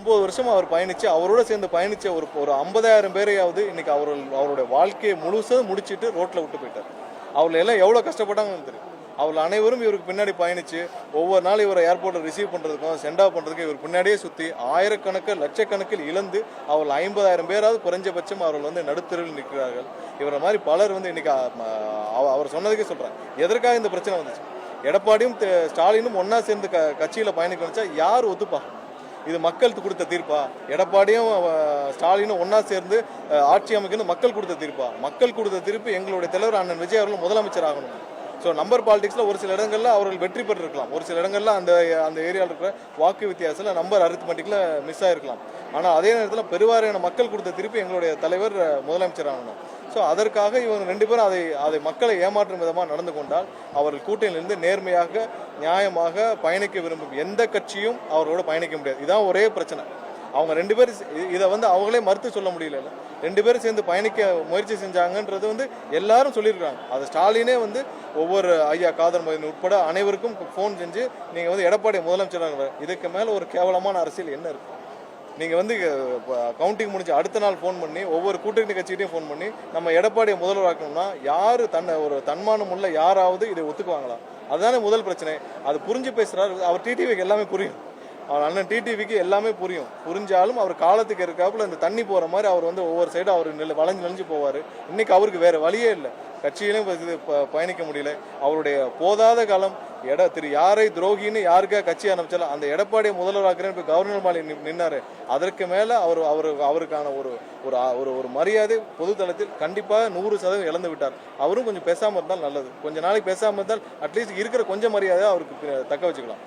9 வருஷமா அவர் பயணிச்சு அவரோட சேர்ந்து பயணிச்ச ஒரு ஒரு 50,000 பேரையாவது இன்னைக்கு அவருடைய வாழ்க்கையை முழுசும் முடிச்சுட்டு ரோட்ல விட்டு போயிட்டார். அவர்கள் எல்லாம் எவ்வளோ கஷ்டப்பட்டாங்கன்னு தெரியும். அவர்கள் அனைவரும் இவருக்கு பின்னாடி பயணிச்சு ஒவ்வொரு நாள் இவரை ஏர்போர்ட்டில் ரிசீவ் பண்ணுறதுக்கும் சென்ட் ஆஃப் பண்ணுறதுக்கும் இவர் பின்னாடியே சுற்றி ஆயிரக்கணக்கில் லட்சக்கணக்கில் இழந்து அவர்கள் 50,000 பேராவது குறைஞ்சபட்சம் அவர்கள் வந்து நடுத்தருவில் நிற்கிறார்கள். இவரை மாதிரி பலர் வந்து இன்னைக்கு அவர் சொன்னதுக்கே சொல்கிறேன், எதற்காக இந்த பிரச்சனை வந்துச்சு? எடப்பாடியும் ஸ்டாலினும் ஒன்றா சேர்ந்து கட்சியில் பயணிக்க வச்சா யார் ஒத்துப்பா? இது மக்களுக்கு கொடுத்த தீர்ப்பா? எடப்பாடியும் ஸ்டாலினும் ஒன்றா சேர்ந்து ஆட்சி அமைக்கணும் மக்கள் கொடுத்த தீர்ப்பா? மக்கள் கொடுத்த தீர்ப்பு எங்களுடைய தலைவர் அண்ணன் விஜய் அவர்கள் முதலமைச்சர் ஆகணும். ஸோ நம்பர் பாலிடிக்ஸில் ஒரு சில இடங்களில் அவர்கள் வெற்றி பெற்றிருக்கலாம், ஒரு சில இடங்களில் அந்த ஏரியாவில் இருக்கிற வாக்கு வித்தியாசத்தில் நம்பர் அரித்மெட்டிக்கில் மிஸ் ஆகிருக்கலாம். ஆனால் அதே நேரத்தில் பெருவாரியான மக்கள் கொடுத்த திருப்பி எங்களுடைய தலைவர் முதலமைச்சர் ஆகணும். ஸோ அதற்காக இவங்க 2 பேரும் அதை மக்களை ஏமாற்றும் விதமாக நடந்து கொண்டால் அவர்கள் கூட்டணியிலிருந்து நேர்மையாக நியாயமாக பயணிக்க விரும்பும் எந்த கட்சியும் அவரோட பயணிக்க முடியாது. இதுதான் ஒரே பிரச்சனை. அவங்க 2 பேரும் இதை வந்து அவங்களே மறுத்து சொல்ல முடியல. 2 பேரும் சேர்ந்து பயணிக்க முயற்சி செஞ்சாங்கன்றது வந்து எல்லாரும் சொல்லியிருக்காங்க. அது ஸ்டாலினே வந்து ஒவ்வொரு ஐயா காதர் மொய்தீன் உட்பட அனைவருக்கும் ஃபோன் செஞ்சு நீங்கள் வந்து எடப்பாடி முதலமைச்சராக, இதுக்கு மேலே ஒரு கேவலமான அரசியல் என்ன இருக்குது? நீங்கள் வந்து கவுண்டிங் முடிஞ்சு அடுத்த நாள் ஃபோன் பண்ணி ஒவ்வொரு கூட்டணி கட்சிகிட்டையும் ஃபோன் பண்ணி நம்ம எடப்பாடியை முதல்வராக்கணும்னா யார் ஒரு தன்மானம் உள்ள யாராவது இதை ஒத்துக்குவாங்களா? அதுதானே முதல் பிரச்சனை. அது புரிஞ்சு பேசுகிறார் அவர். டிடிவிக்கு எல்லாமே புரியும், அவர் அண்ணன் டிடிவிக்கு எல்லாமே புரிஞ்சாலும் அவர் காலத்துக்கு இருக்காப்புல இந்த தண்ணி போகிற மாதிரி அவர் வந்து ஒவ்வொரு சைடும் அவர் வளைஞ்சு போவார். இன்னைக்கு அவருக்கு வேறு வழியே இல்லை, கட்சியிலும் பயணிக்க முடியல. அவருடைய போதாத காலம் திரு யாரை துரோகின்னு யாருக்காக கட்சி ஆரம்பிச்சாலும் அந்த எடப்பாடியை முதல்வராக்குறேன்னு இப்போ கவர்னர் மாலை நின்னாரு. அதற்கு மேலே அவருக்கான ஒரு மரியாதை பொதுத்தளத்தில் கண்டிப்பாக 100% இழந்து விட்டார். அவரும் கொஞ்சம் பேசாமல் இருந்தால் நல்லது. கொஞ்ச நாளைக்கு பேசாமல் இருந்தால் அட்லீஸ்ட் இருக்கிற கொஞ்சம் மரியாதை அவருக்கு தக்க வச்சுக்கலாம்.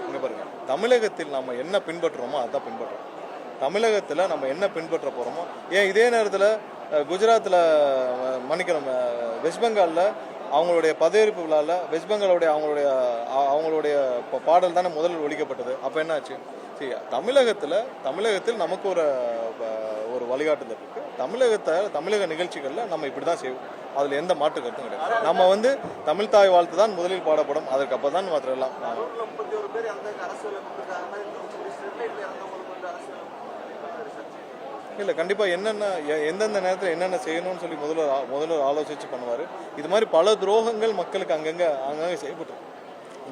இங்க பாருங்க, தமிழகத்தில் நம்ம என்ன பின்பற்றுறோமோ அதான் பின்பற்றுறோம். தமிழகத்தில் நம்ம என்ன பின்பற்ற போகிறோமோ, ஏன் இதே நேரத்தில் குஜராத்தில் மன்னிக்கிறோம் வெஸ்ட் பெங்காலில் அவங்களுடைய பதவியேற்பு விழாவில் வெஸ்ட் பெங்காலுடைய அவங்களுடைய பாடல் தானே முதலில் ஒழிக்கப்பட்டது. அப்போ என்ன ஆச்சு? சரி, தமிழகத்தில் நமக்கு ஒரு வழிகாட்டுதல் இருக்குது. தமிழக நிகழ்ச்சிகளில் நம்ம இப்படி தான் செய்வோம். அதில் எந்த மாற்று கருத்தும் கிடையாது. நம்ம வந்து தமிழ் தாய் வாழ்த்து தான் முதலில் பாடப்படும், அதற்கு அப்போ தான் மாத்திரம் எல்லாம். இல்லை, கண்டிப்பாக எந்தெந்த நேரத்தில் என்னென்ன செய்யணும்னு சொல்லி முதல்வர் ஆலோசித்து பண்ணுவார். இது மாதிரி பல துரோகங்கள் மக்களுக்கு அங்கங்கே செய்யப்பட்டு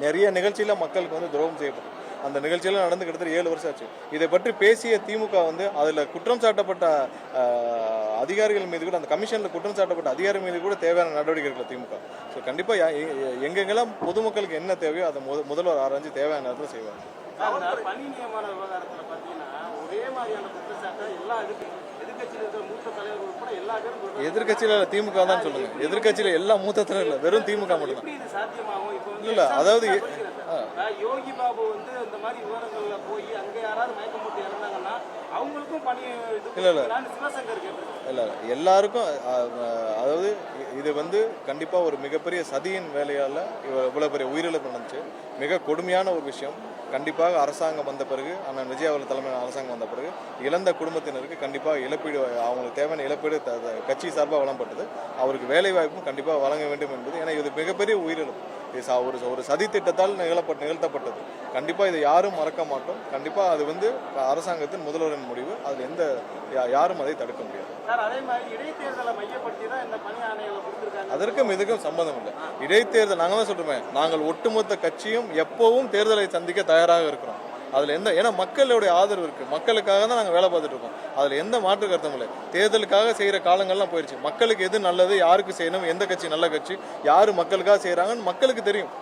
நிறைய நிகழ்ச்சியில் மக்களுக்கு வந்து துரோகம் செய்யப்படும். அந்த நிகழ்ச்சியெல்லாம் நடந்து கிட்டத்தட்ட 7 வருஷம் ஆச்சு. இதை பற்றி பேசிய திமுக வந்து அதில் குற்றம் சாட்டப்பட்ட அதிகாரிகள் மீது கூட, அந்த கமிஷனில் குற்றம் சாட்டப்பட்ட அதிகாரிகள் மீது கூட தேவையான நடவடிக்கைகள் திமுக. ஸோ கண்டிப்பாக எங்கெங்கெல்லாம் பொதுமக்களுக்கு என்ன தேவையோ அதை முதல்வர் ஆராய்ச்சி தேவையான நேரத்தில் செய்வார். பணி நியமன விவகாரத்தில் பார்த்தீங்கன்னா ஒரே மாதிரியான குற்றச்சாட்டை எல்லா எதிர்கட்சியில் இருக்கிற மூத்த தலைவர்கள் உட்பட எல்லா பேரும். எதிர்கட்சியில் திமுக தான் சொல்லுங்க. எதிர்கட்சியில் எல்லா மூத்த தலைவர் இல்லை, வெறும் திமுக மட்டும்தான். இது சாத்தியமாகும்? இப்போ இல்லை, அதாவது யோகி பாபு வந்து இந்த மாதிரி விவரங்கள்ல போய் அங்கே யாராவது மயக்கம் போட்டு இறந்தாங்கன்னா அவங்களுக்கும் பணி சிவசங்கர் இல்லை எல்லாருக்கும். அதாவது இது வந்து கண்டிப்பாக ஒரு மிகப்பெரிய சதியின் வேலையால் இவ்வளோ பெரிய உயிரிழப்பு நடந்துச்சு. மிக கொடுமையான ஒரு விஷயம். கண்டிப்பாக அரசாங்கம் வந்த பிறகு, அண்ணன் விஜய் அவர்கள் தலைமையான அரசாங்கம் வந்த பிறகு இழந்த குடும்பத்தினருக்கு கண்டிப்பாக இழப்பீடு, அவங்களுக்கு தேவையான இழப்பீடு கட்சி சார்பாக வழங்கப்பட்டது. அவருக்கு வேலை வாய்ப்பும் கண்டிப்பாக வழங்க வேண்டும் என்பது, ஏன்னா இது மிகப்பெரிய உயிரிழப்பு. ஒரு சதி திட்டத்தால் நிகழ்த்தப்பட்டது. கண்டிப்பாக இதை யாரும் மறக்க மாட்டோம். கண்டிப்பாக அது வந்து அரசாங்கத்தின் முதல்வரின் முடிவு. அதில் யாரும் அதை தடுக்க முடியாது. அதற்கும் இதுக்கும் சம்பந்தம் இல்லை. இடைத்தேர்தல் நாங்கள் தான் சொல்றோமே, நாங்கள் ஒட்டுமொத்த கட்சியும் எப்பவும் தேர்தலை சந்திக்க தயாராக இருக்கிறோம். அதில் ஏன்னா மக்களுடைய ஆதரவு இருக்குது, மக்களுக்காக தான் நாங்கள் வேலை பார்த்துட்டு இருக்கோம். அதில் எந்த மாற்று கருத்தும் இல்லை. தேர்தலுக்காக செய்கிற காலங்கள்லாம் போயிடுச்சு. மக்களுக்கு எது நல்லது, யாருக்கு செய்யணும், எந்த கட்சி நல்ல கட்சி, யார் மக்களுக்காக செய்கிறாங்கன்னு மக்களுக்கு தெரியும்.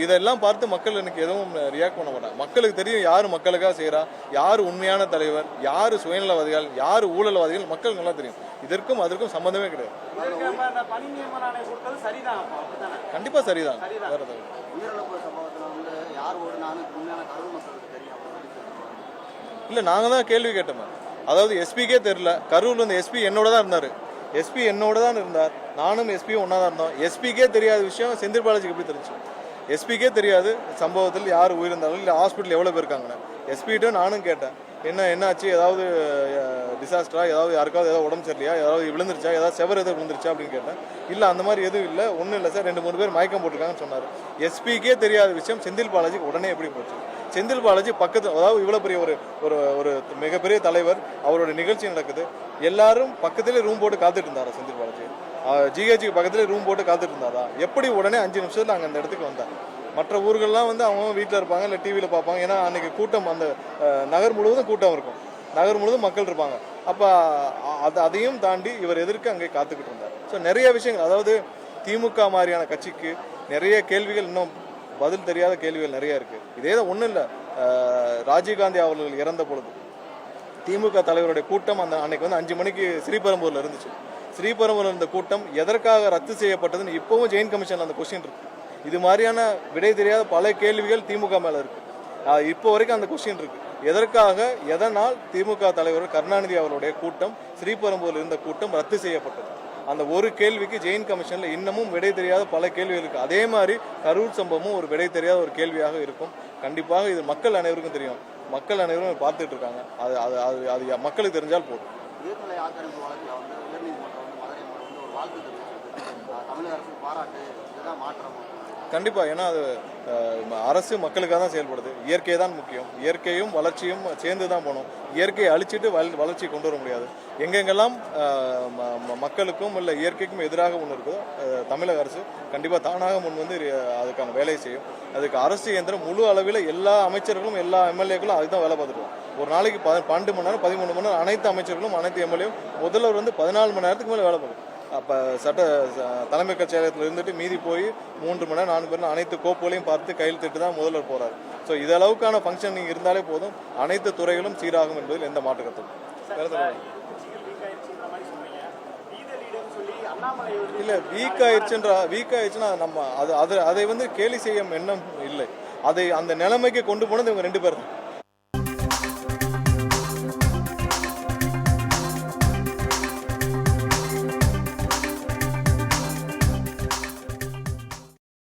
இதெல்லாம் பார்த்து மக்கள் எனக்கு எதுவும் ரியாக்ட் பண்ண மாட்டாங்க. மக்களுக்கு தெரியும் யார் மக்களுக்காக செய்கிறா, யார் உண்மையான தலைவர், யார் சுயநலவாதிகள், யார் ஊழல்வாதிகள், மக்களுக்கு நல்லா தெரியும். இதற்கும் அதற்கும் சம்மந்தமே கிடையாது. கண்டிப்பாக சரிதான். இல்லை, நாங்கள் தான் கேள்வி கேட்டோம். அதாவது எஸ்பிக்கே தெரியல. கரூர்ல இந்த எஸ்பி என்னோட தான் இருந்தார். நானும் எஸ்பியும் ஒன்றா தான் இருந்தோம். எஸ்பிக்கே தெரியாத விஷயம் செந்தில் பாலாஜிக்கு எப்படி தெரிஞ்சு? எஸ்பிக்கே தெரியாது சம்பவத்தில் யார் உயிரிழந்தாலும் இல்லை ஹாஸ்பிட்டல் எவ்வளோ பேர் இருக்காங்கன்னு. எஸ்பிகிட்ட நானும் கேட்டேன், என்னாச்சு, ஏதாவது டிசாஸ்டரா, ஏதாவது யாருக்காவது ஏதாவது உடம்பு சரியில்லையா, ஏதாவது விழுந்துருச்சா, ஏதாவது செவர் எதாவது விழுந்துருச்சா அப்படின்னு கேட்டேன். இல்லை அந்த மாதிரி எதுவும் இல்லை, ஒன்றும் இல்லை சார், 2-3 பேர் மயக்கம் போட்டிருக்காங்கன்னு சொன்னார். எஸ்பிக்கே தெரியாத விஷயம் செந்தில் பாலாஜிக்கு உடனே எப்படி போச்சு? செந்தில் பாலாஜி பக்கத்து, அதாவது இவ்வளோ பெரிய ஒரு மிகப்பெரிய தலைவர், அவரோட நிகழ்ச்சி நடக்குது, எல்லாரும் பக்கத்துலேயே ரூம் போட்டு காத்துட்டு இருந்தாரா செந்தில் பாலாஜி? ஜிஹெச்சுக்கு பக்கத்துலேயே ரூம் போட்டு காத்துட்டு இருந்தாரா? எப்படி உடனே 5 நிமிஷத்தில் அங்கே அந்த இடத்துக்கு வந்தார்? மற்ற ஊர்கள்லாம் வந்து அவங்க வீட்டில் இருப்பாங்க, இல்லை டிவியில் பார்ப்பாங்க. ஏன்னா அன்றைக்கி கூட்டம் அந்த நகர் முழுவதும் கூட்டம் இருக்கும், நகர் முழுவதும் மக்கள் இருப்பாங்க. அப்போ அதையும் தாண்டி இவர் எதற்கு அங்கே காத்துக்கிட்டு இருந்தார்? ஸோ நிறைய விஷயங்கள், அதாவது திமுக மாதிரியான கட்சிக்கு நிறைய கேள்விகள், இன்னும் பதில் தெரியாத கேள்விகள் நிறைய இருக்குது. இதே தான் ஒன்றும் இல்லை, ராஜீவ்காந்தி அவர்கள் இறந்த பொழுது திமுக தலைவருடைய கூட்டம் அன்னைக்கு வந்து 5 மணிக்கு ஸ்ரீபெரும்பூரில் இருந்துச்சு. ஸ்ரீபெரும்பூரில் இருந்த கூட்டம் எதற்காக ரத்து செய்யப்பட்டதுன்னு இப்போவும் ஜெயின் கமிஷனில் அந்த கொஸ்டின் இருக்கு. இது மாதிரியான விடை தெரியாத பல கேள்விகள் திமுக மேலே இருக்கு. இப்போ வரைக்கும் அந்த கொஸ்டின் இருக்கு. எதற்காக, எதனால் திமுக தலைவர் கருணாநிதி அவருடைய கூட்டம், ஸ்ரீபெரும்பூரில் இருந்த கூட்டம் ரத்து செய்யப்பட்டது? அந்த ஒரு கேள்விக்கு ஜெயின் கமிஷனில் இன்னமும் விடை தெரியாத பல கேள்விகள் இருக்கு. அதே மாதிரி கரூர் சம்பவமும் ஒரு விடை தெரியாத ஒரு கேள்வியாக இருக்கும். கண்டிப்பாக இது மக்கள் அனைவருக்கும் தெரியும், மக்கள் அனைவரும் பார்த்துட்டு இருக்காங்க. அது மக்களுக்கு தெரிஞ்சால் போதும். உயர்நிலை ஆக்கிரமிப்பு வழக்கில் வந்து உயர்நீதிமன்றம் வந்து மதுரை வந்து ஒரு வாழ்த்து தெரிவிச்சிருக்கு. தமிழக அரசு பாராட்டு, இதுதான் மாற்றம். கண்டிப்பாக, ஏன்னா அது அரசு மக்களுக்காக தான் செயல்படுது. இயற்கை தான் முக்கியம், இயற்கையும் வளர்ச்சியும் சேர்ந்து தான் போகணும். இயற்கையை அழிச்சிட்டு வளர்ச்சி கொண்டு வர முடியாது. எங்கெங்கெல்லாம் மக்களுக்கும் இல்லை இயற்கைக்கும் எதிராக ஒன்று இருக்கோ தமிழக அரசு கண்டிப்பாக தானாக முன் வந்து அதுக்கான வேலையை செய்யும். அதுக்கு அரசு இயந்திரம் முழு அளவில் எல்லா அமைச்சர்களும் எல்லா எம்எல்ஏக்களும் அதுக்கு தான் வேலை பார்த்துருவோம். ஒரு நாளைக்கு 12 மணி நேரம் 13 மணி நேரம் அனைத்து அமைச்சர்களும் அனைத்து எம்எல்ஏவும் முதல்வர் வந்து 14 மணி நேரத்துக்கு மேலே வேலை பார்க்கும். அப்போ தலைமை கட்சியாலயத்தில் இருந்துட்டு மீதி போய் 3 மணி நேரம் 4 மணி அனைத்து கோப்புகளையும் பார்த்து கையெழுத்திட்டு தான் முதல்வர் போகிறார். ஸோ இதளவுக்கான ஃபங்க்ஷனிங் இருந்தாலே போதும், அனைத்து துறைகளும் சீராகும் என்பதில் எந்த மாற்று கருத்தும் இல்லை. வீக் ஆயிடுச்சுன்னா நம்ம அதை வந்து கேலி செய்ய எண்ணம் இல்லை. அந்த நிலைமைக்கு கொண்டு போனது இவங்க 2 பேர் தான்.